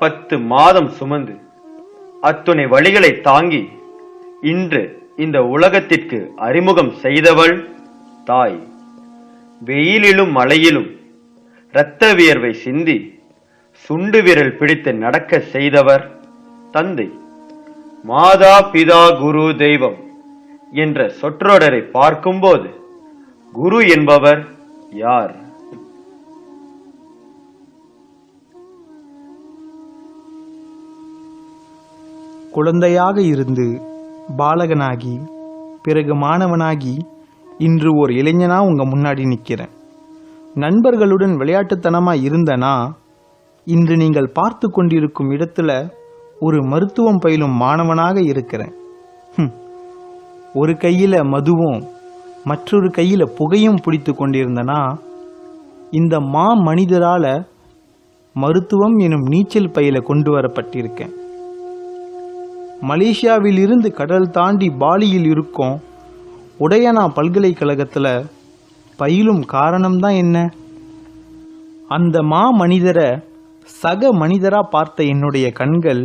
10 மாதம் சுமந்து அத்துணை வழிகளை தாங்கி இன்று இந்த உலகத்திற்கு அறிமுகம் செய்தவள் தாய். வெயிலிலும் மழையிலும் இரத்த வியர்வை சிந்தி சுண்டு விரல் பிடித்து நடக்க செய்தவர் தந்தை. மாதா பிதா குரு தெய்வம் என்ற சொற்றொடரை பார்க்கும்போது குரு என்பவர் யார்? குழந்தையாக இருந்து பாலகனாகி பிறகு மாணவனாகி இன்று ஒரு இளைஞனா உங்க முன்னாடி நிற்கிறேன். நண்பர்களுடன் விளையாட்டுத்தனமா இருந்தனா இன்று நீங்கள் பார்த்து கொண்டிருக்கும் இடத்துல ஒரு மருத்துவம் பயிலும் மாணவனாக இருக்கிறேன். ஒரு கையில மதுவும் மற்றொரு கையில புகையும் பிடித்து கொண்டிருந்தனா இந்த மனிதரால மருத்துவம் எனும் நீச்சல் பயில கொண்டு வரப்பட்டிருக்கேன். மலேசியாவில் இருந்து கடல் தாண்டி பாலியில் இருக்கும் உடையனா பல்கலைக்கழகத்துல பயிலும் காரணம்தான் என்ன? அந்த மனிதரை சக மனிதரா பார்த்த என்னுடைய கண்கள்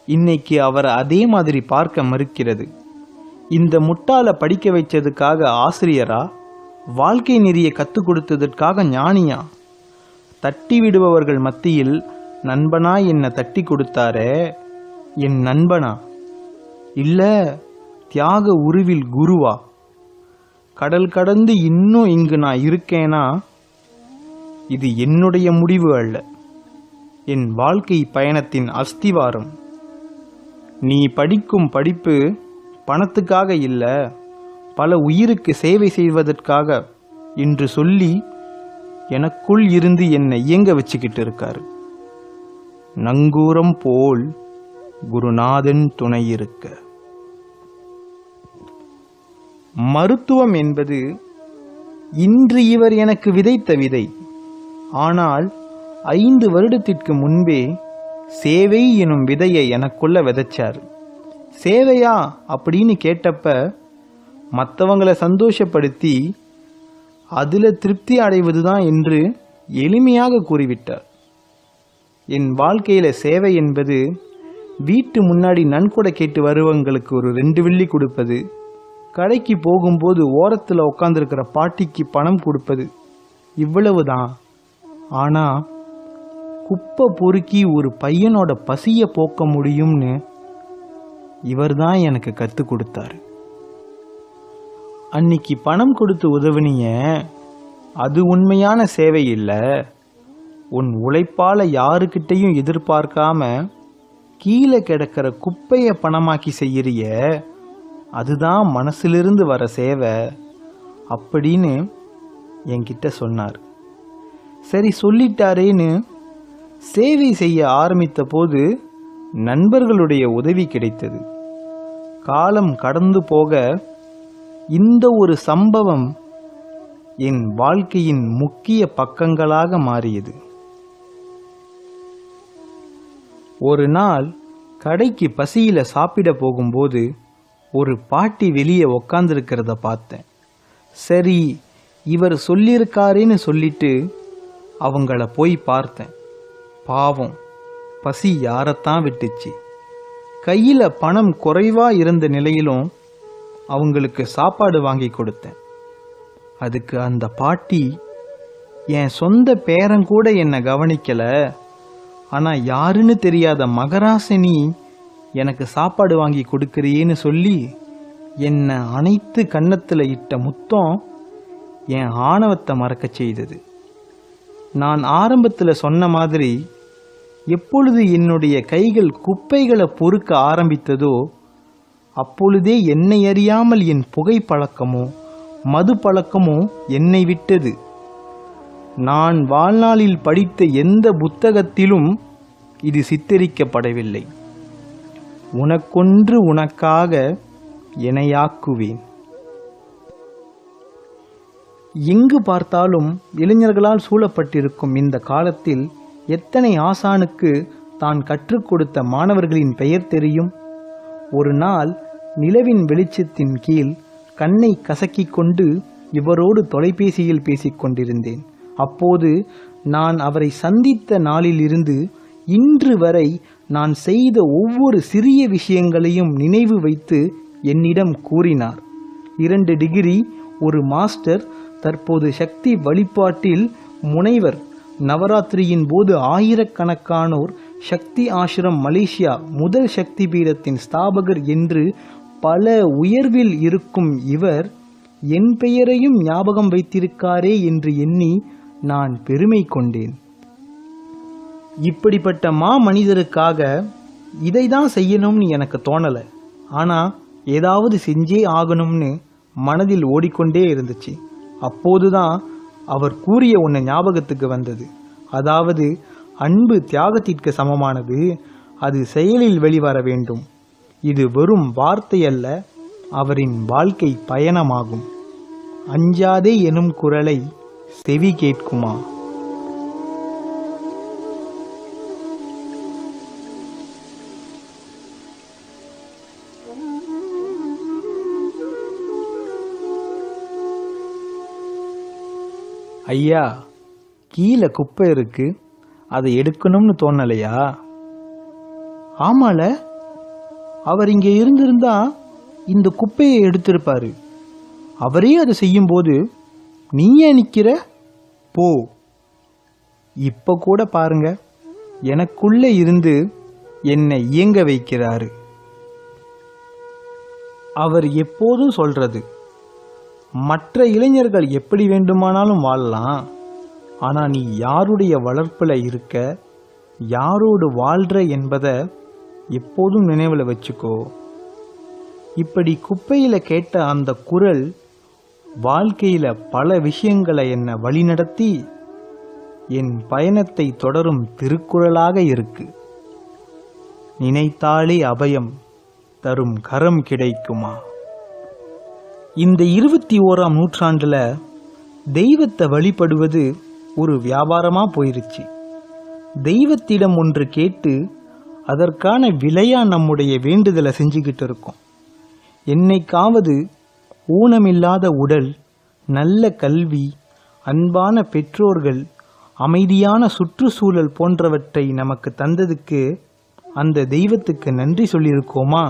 இன்னைக்கு அவரை அதே மாதிரி பார்க்க மறுக்கிறது. இந்த முட்டாள படிக்க வைச்சதுக்காக ஆசிரியரா, வாழ்க்கை நெறியை கற்றுக் கொடுத்ததற்காக ஞானியா? தட்டி விடுபவர்கள் மத்தியில் நண்பனா என்ன தட்டி கொடுத்தாரே, என் நண்பனா? இல்ல தியாக உருவில் குருவா? கடல் கடந்து இன்னும் இங்கு நான் இருக்கேனா இது என்னுடைய முடிவு அல்ல, என் வாழ்க்கை பயணத்தின் அஸ்திவாரம். நீ படிக்கும் படிப்பு பணத்துக்காக இல்ல, பல உயிருக்கு சேவை செய்வதற்காக என்று சொல்லி எனக்குள் இருந்து என்னை இயங்க வச்சுக்கிட்டு இருக்காரு. நங்கூரம் போல் குருநாதன் துணை இருக்க. மருத்துவம் என்பது இன்று இவர் எனக்கு விதைத்த விதை. ஆனால் 5 வருடத்திற்கு முன்பே சேவை எனும் விதையை எனக்குள்ள விதைச்சார். சேவையா அப்படின்னு கேட்டப்ப மற்றவங்களை சந்தோஷப்படுத்தி அதுல திருப்தி அடைவதுதான் என்று எளிமையாக கூறிவிட்டார். என் வாழ்க்கையில சேவை என்பது வீட்டு முன்னாடி நன்கொடை கேட்டு வருவங்களுக்கு ஒரு 2 வெள்ளி கொடுப்பது, கடைக்கு போகும்போது ஓரத்தில் உட்காந்துருக்கிற பாட்டிக்கு பணம் கொடுப்பது, இவ்வளவுதான். ஆனா குப்பை பொறுக்கி ஒரு பையனோட பசிய போக்க முடியும்னு இவர்தான் எனக்கு கத்து கொடுத்தாரு. அன்னைக்கு பணம் கொடுத்து உதவினிய, அது உண்மையான சேவை இல்லை. உன் உழைப்பால யாருக்கிட்டையும் எதிர்பார்க்காம கீழே கிடக்கிற குப்பைய பணமாக்கி செய்யறிய, அதுதான் மனசிலிருந்து வர சேவை அப்படின்னு என்கிட்ட சொன்னார். சரி சொல்லிட்டாரேன்னு சேவை செய்ய ஆரம்பித்த போது நண்பர்களுடைய உதவி கிடைத்தது. காலம் கடந்து போக இந்த ஒரு சம்பவம் என் வாழ்க்கையின் முக்கிய பக்கங்களாக மாறியது. ஒரு நாள் கடைக்கு பசியில சாப்பிட போகும்போது ஒரு பாட்டி வெளியே உக்காந்துருக்கிறத பார்த்தேன். சரி இவர் சொல்லியிருக்காருன்னு சொல்லிட்டு அவங்கள போய் பார்த்தேன். பாவம், பசி யாரைத்தான் விட்டுச்சு. கையில பணம் குறைவா இருந்த நிலையிலும் அவங்களுக்கு சாப்பாடு வாங்கி கொடுத்தேன். அதுக்கு அந்த பாட்டி, என் சொந்த பேரன் கூட என்னை கவனிக்கல, ஆனா யாருன்னு தெரியாத மகராசினி எனக்கு சாப்பாடு வாங்கி கொடுக்கறியேன்னு சொல்லி என்னை அனைத்து கன்னத்துல இட்ட முத்தம் என் ஆணவத்தை மறக்க செய்தது. நான் ஆரம்பத்தில் சொன்ன மாதிரி எப்பொழுது என்னுடைய கைகள் குப்பைகளை பொறுக்க ஆரம்பித்ததோ அப்பொழுதே என்னை அறியாமல் என் புகை பழக்கமோ மது பழக்கமோ என்னை விட்டது. நான் வாழ்நாளில் படித்த எந்த புத்தகத்திலும் இது சித்தரிக்கப்படவில்லை. உனக்கொன்று உனக்காக இணையாக்குவேன். எங்கு பார்த்தாலும் இளைஞர்களால் சூழப்பட்டிருக்கும் இந்த காலத்தில் எத்தனை ஆசானுக்கு தான் கற்றுக் கொடுத்த மாணவர்களின் பெயர் தெரியும்? ஒரு நாள் நிலவின் வெளிச்சத்தின் கீழ் கண்ணை கசக்கிக் கொண்டு இவரோடு தொலைபேசியில் பேசிக் கொண்டிருந்தேன். அப்போது நான் அவரை சந்தித்த நாளிலிருந்து இன்று வரை நான் செய்த ஒவ்வொரு சிறிய விஷயங்களையும் நினைவு வைத்து என்னிடம் கூறினார். 2 டிகிரி, ஒரு மாஸ்டர், தற்போது சக்தி வழிபாட்டில் முனைவர். நவராத்திரியின் போது ஆயிரக்கணக்கானோர் சக்தி ஆசிரம் மலேசியா முதல் சக்தி பீடத்தின் ஸ்தாபகர் என்று பல உயர்வில் இருக்கும் இவர் என் பெயரையும் ஞாபகம் வைத்திருக்காரே என்று எண்ணி நான் பெருமை கொண்டேன். இப்படிப்பட்ட மனிதருக்காக இதை தான் செய்யணும்னு எனக்கு தோணலை. ஆனால் ஏதாவது செஞ்சே ஆகணும்னு மனதில் ஓடிக்கொண்டே இருந்துச்சு. அப்போதுதான் அவர் கூறிய ஒன்று ஞாபகத்துக்கு வந்தது. அதாவது, அன்பு தியாகத்திற்கு சமமானது, அது செயலில் வெளிவர வேண்டும். இது வெறும் வார்த்தை அல்ல, அவரின் வாழ்க்கை பயணமாகும். அஞ்சாதே எனும் குரலை செவி கேட்குமா? ஐயா, கீழே குப்பை இருக்கு, அதை எடுக்கணும்னு தோணலையா? ஆமால, அவர் இங்கே இருந்திருந்தா இந்த குப்பையை எடுத்திருப்பாரு. அவரே அதை செய்யும்போது நீ ஏன் நிற்கிற? போ. இப்போ கூட பாருங்க, எனக்குள்ளே இருந்து என்னை இயங்க வைக்கிறாரு. அவர் எப்போதும் சொல்றது, மற்ற இளைஞர்கள் எப்படி வேண்டுமானாலும் வாழலாம், ஆனால் நீ யாருடைய வளர்ப்பில் இருக்க, யாரோடு வாழ்ற என்பதை எப்போதும் நினைவில் வச்சுக்கோ. இப்படி குப்பையில் கேட்ட அந்த குரல் வாழ்க்கையில் பல விஷயங்களை என்னை வழிநடத்தி என் பயணத்தை தொடரும் திருக்குறளாக இருக்கு. நினைத்தாலே அபயம் தரும் கரம் கிடைக்குமா? இந்த 21ஆம் நூற்றாண்டில் தெய்வத்தை வழிபடுவது ஒரு வியாபாரமாக போயிருச்சு. தெய்வத்திடம் ஒன்று கேட்டு அதற்கான விலையா நம்முடைய வேண்டுதலை செஞ்சுக்கிட்டு இருக்கோம். என்னைக்காவது ஊனமில்லாத உடல், நல்ல கல்வி, அன்பான பெற்றோர்கள், அமைதியான சுற்றுச்சூழல் போன்றவற்றை நமக்கு தந்ததுக்கு அந்த தெய்வத்துக்கு நன்றி சொல்லியிருக்கோமா?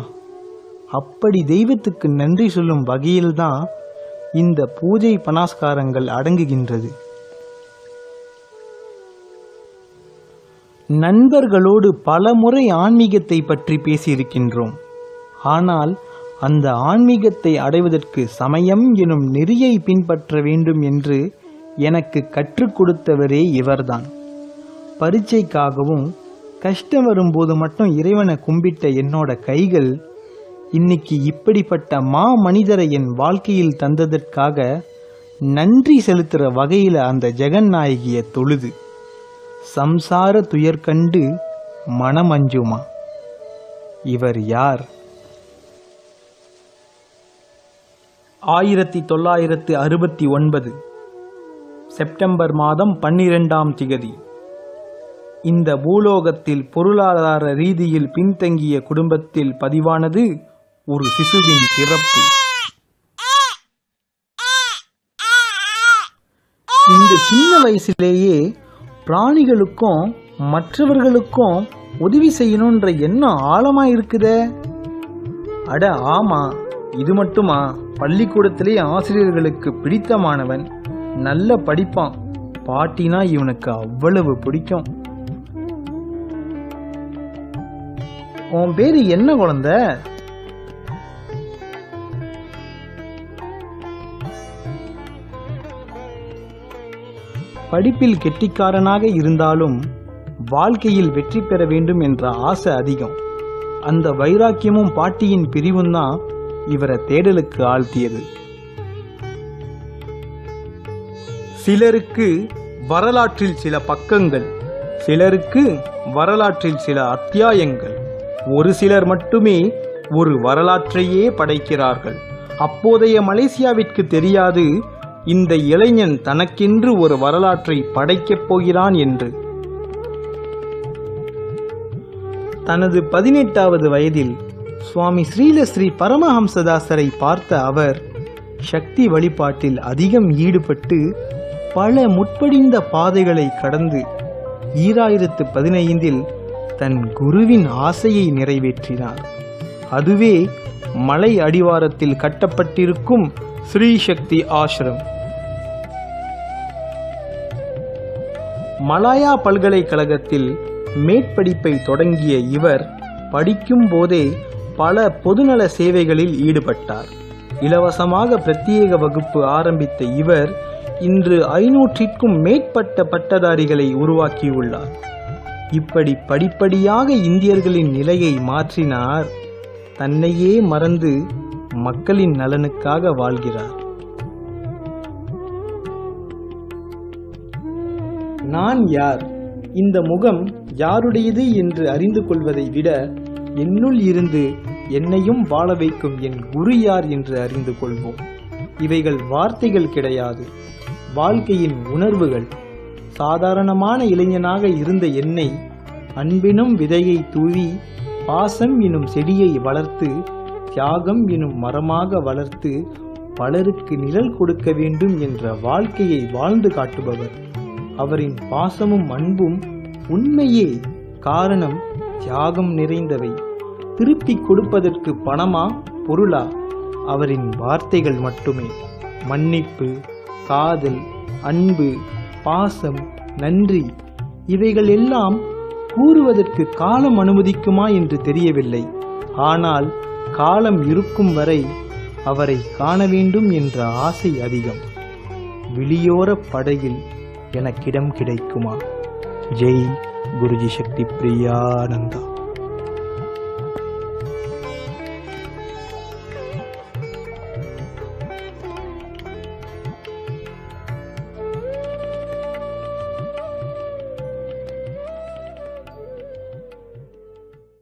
அப்படி தெய்வத்துக்கு நன்றி சொல்லும் வகையில்தான் இந்த பூஜை பனாஸ்காரங்கள் அடங்குகின்றது. நண்பர்களோடு பல முறை ஆன்மீகத்தை பற்றி பேசியிருக்கின்றோம். ஆனால் அந்த ஆன்மீகத்தை அடைவதற்கு சமயம் எனும் நெறியை பின்பற்ற வேண்டும் என்று எனக்கு கற்றுக் கொடுத்தவரே இவர்தான். பரீட்சைக்காகவும் கஷ்டம் வரும்போது மட்டும் இறைவனை கும்பிட்ட என்னோட கைகள் இன்னைக்கு இப்படிப்பட்ட மனிதரை என் வாழ்க்கையில் தந்ததற்காக நன்றி செலுத்துற வகையில் அந்த ஜெகநாயகியை தொழுது. சம்சார துயர் கண்டு மனமஞ்சுமா. இவர் யார்? 1969 செப்டம்பர் மாதம் 12ஆம் திகதி இந்த பூலோகத்தில் பொருளாதார ரீதியில் பின்தங்கிய குடும்பத்தில் பதிவானது ஒரு சிசுவின் பிறப்பு. இந்த சின்ன வயசிலேயே பிராணிகளுக்கும் மற்றவர்களுக்கும் உதவி செய்யணுன்ற எண்ணம் ஆழமா இருக்குதே. அட ஆமா, இது மட்டுமா, பள்ளிக்கூடத்திலே ஆசிரியர்களுக்கு பிடித்தமானவன், நல்ல படிப்பான். பாட்டினா இவனுக்கு அவ்வளவு பிடிக்கும். உன் பேரு என்ன குழந்தை? படிப்பில் கெட்டிக்காரனாக இருந்தாலும் வாழ்க்கையில் வெற்றி பெற வேண்டும் என்ற ஆசை அதிகம். அந்த வைராக்கியமும் பாட்டியின் பிரிவும் தான் இவரை தேடலுக்கு ஆழ்த்தியது. சிலருக்கு வரலாற்றில் சில பக்கங்கள், சிலருக்கு வரலாற்றில் சில அத்தியாயங்கள், ஒரு சிலர் மட்டுமே ஒரு வரலாற்றையே படைக்கிறார்கள். அப்போதைய மலேசியாவிற்கு தெரியாது இந்த இளைஞன் தனக்கென்று ஒரு வரலாற்றை படைக்கப் போகிறான் என்று. தனது 18வது வயதில் சுவாமி ஸ்ரீலஸ்ரீ பரமஹம்சதாசரை பார்த்த அவர் சக்தி வழிபாட்டில் அதிகம் ஈடுபட்டு பல முற்படிந்த பாதைகளை கடந்து 2015 தன் குருவின் ஆசையை நிறைவேற்றினார். அதுவே மலை அடிவாரத்தில் கட்டப்பட்டிருக்கும் ஸ்ரீ சக்தி ஆசிரம். மலாயா பல்கலைக்கழகத்தில் மேற்படிப்பை தொடங்கிய இவர் படிக்கும் போதே பல பொதுநல சேவைகளில் ஈடுபட்டார். இலவசமாக பிரத்யேக வகுப்பு ஆரம்பித்த இவர் இன்று 500க்கும் மேற்பட்ட பட்டதாரிகளை உருவாக்கியுள்ளார். இப்படி படிப்படியாக இந்தியர்களின் நிலையை மாற்றினார். தன்னையே மறந்து மக்களின் நலனுக்காக வாழ்கிறார். நான் யார், இந்த முகம் யாருடையது என்று அறிந்து கொள்வதை விட என்னுள் இருந்து என்னையும் வாழ வைக்கும் என் குரு யார் என்று அறிந்து கொள்வோம். இவைகள் வார்த்தைகள் கிடையாது, வாழ்க்கையின் உணர்வுகள். சாதாரணமான இளைஞனாக இருந்த என்னை அன்பினும் விதையை தூவி பாசம் எனும் செடியை வளர்த்து தியாகம் எனும் மரமாக வளர்த்து பலருக்கு நிழல் கொடுக்க வேண்டும் என்ற வாழ்க்கையை வாழ்ந்து காட்டுபவர். அவரின் பாசமும் அன்பும் உண்மையே. காரணம் தியாகம் நிறைந்தவை. திருப்பிக் கொடுப்பதற்கு பணமா பொருளா? அவரின் வார்த்தைகள் மட்டுமே. மன்னிப்பு, காதல், அன்பு, பாசம், நன்றி, இவைகள் எல்லாம் கூறுவதற்கு காலம் அனுமதிக்குமா என்று தெரியவில்லை. ஆனால் காலம் இருக்கும் வரை அவரை காண வேண்டும் என்ற ஆசை அதிகம். விழியோர படகில் எனக்கிடம் கிடைக்குமா? ஜெய் குருஜி சக்தி பிரியானந்தா.